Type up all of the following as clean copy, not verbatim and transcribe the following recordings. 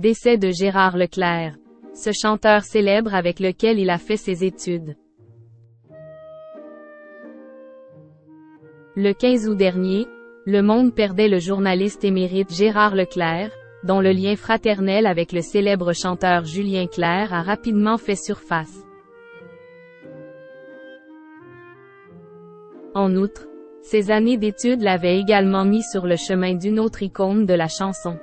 Décès de Gérard Leclerc. Ce chanteur célèbre avec lequel il a fait ses études. Le 15 août dernier, Le Monde perdait le journaliste émérite Gérard Leclerc, dont le lien fraternel avec le célèbre chanteur Julien Clerc a rapidement fait surface. En outre, ses années d'études l'avaient également mis sur le chemin d'une autre icône de la chanson.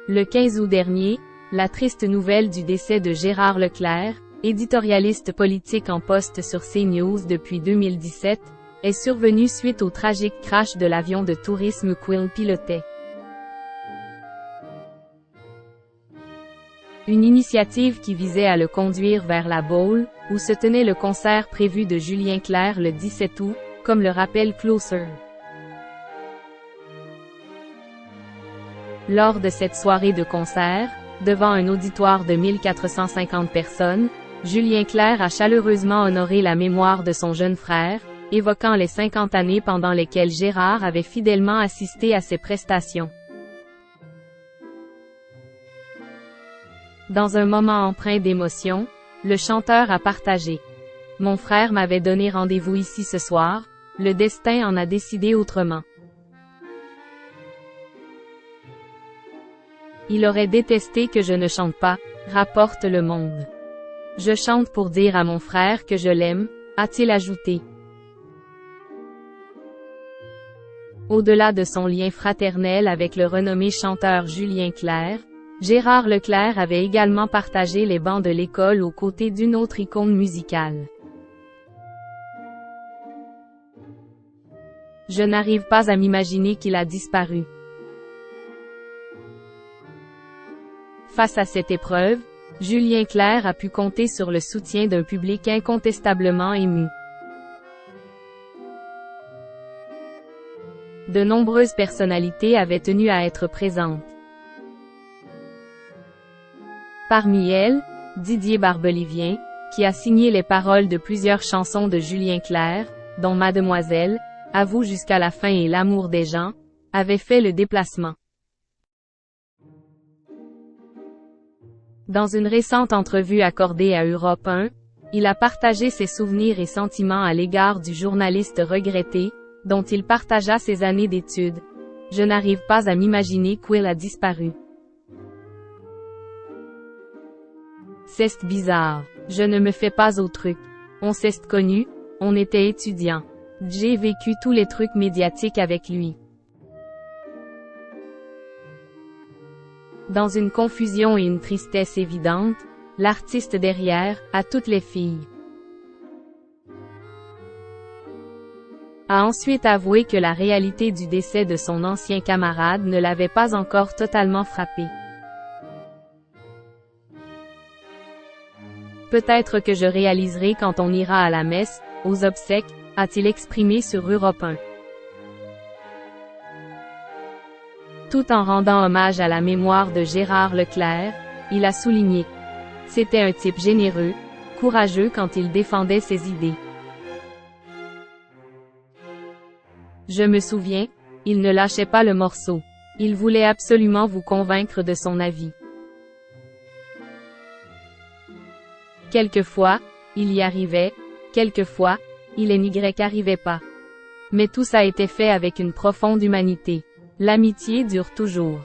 Le 15 août dernier, la triste nouvelle du décès de Gérard Leclerc, éditorialiste politique en poste sur CNews depuis 2017, est survenue suite au tragique crash de l'avion de tourisme qu'il pilotait. Une initiative qui visait à le conduire vers la Baule, où se tenait le concert prévu de Julien Clerc le 17 août, comme le rappelle Closer. Lors de cette soirée de concert, devant un auditoire de 1450 personnes, Julien Clerc a chaleureusement honoré la mémoire de son jeune frère, évoquant les 50 années pendant lesquelles Gérard avait fidèlement assisté à ses prestations. Dans un moment empreint d'émotion, le chanteur a partagé. « Mon frère m'avait donné rendez-vous ici ce soir, le destin en a décidé autrement. Il aurait détesté que je ne chante pas, rapporte Le Monde. Je chante pour dire à mon frère que je l'aime, a-t-il ajouté. Au-delà de son lien fraternel avec le renommé chanteur Julien Clerc, Gérard Leclerc avait également partagé les bancs de l'école aux côtés d'une autre icône musicale. Je n'arrive pas à m'imaginer qu'il a disparu. Face à cette épreuve, Julien Clerc a pu compter sur le soutien d'un public incontestablement ému. De nombreuses personnalités avaient tenu à être présentes. Parmi elles, Didier Barbelivien, qui a signé les paroles de plusieurs chansons de Julien Clerc, dont Mademoiselle, Avoue jusqu'à la fin et L'amour des gens, avait fait le déplacement. Dans une récente entrevue accordée à Europe 1, il a partagé ses souvenirs et sentiments à l'égard du journaliste regretté, dont il partagea ses années d'études. « Je n'arrive pas à m'imaginer qu'il a disparu. C'est bizarre. Je ne me fais pas au truc. On s'est connu, on était étudiants. J'ai vécu tous les trucs médiatiques avec lui. » Dans une confusion et une tristesse évidente, l'artiste derrière, à toutes les filles, a ensuite avoué que la réalité du décès de son ancien camarade ne l'avait pas encore totalement frappé. Peut-être que je réaliserai quand on ira à la messe, aux obsèques, a-t-il exprimé sur Europe 1. Tout en rendant hommage à la mémoire de Gérard Leclerc, il a souligné. C'était un type généreux, courageux quand il défendait ses idées. Je me souviens, il ne lâchait pas le morceau. Il voulait absolument vous convaincre de son avis. Quelquefois, il y arrivait, quelquefois, il n'y arrivait pas. Mais tout ça a été fait avec une profonde humanité. L'amitié dure toujours.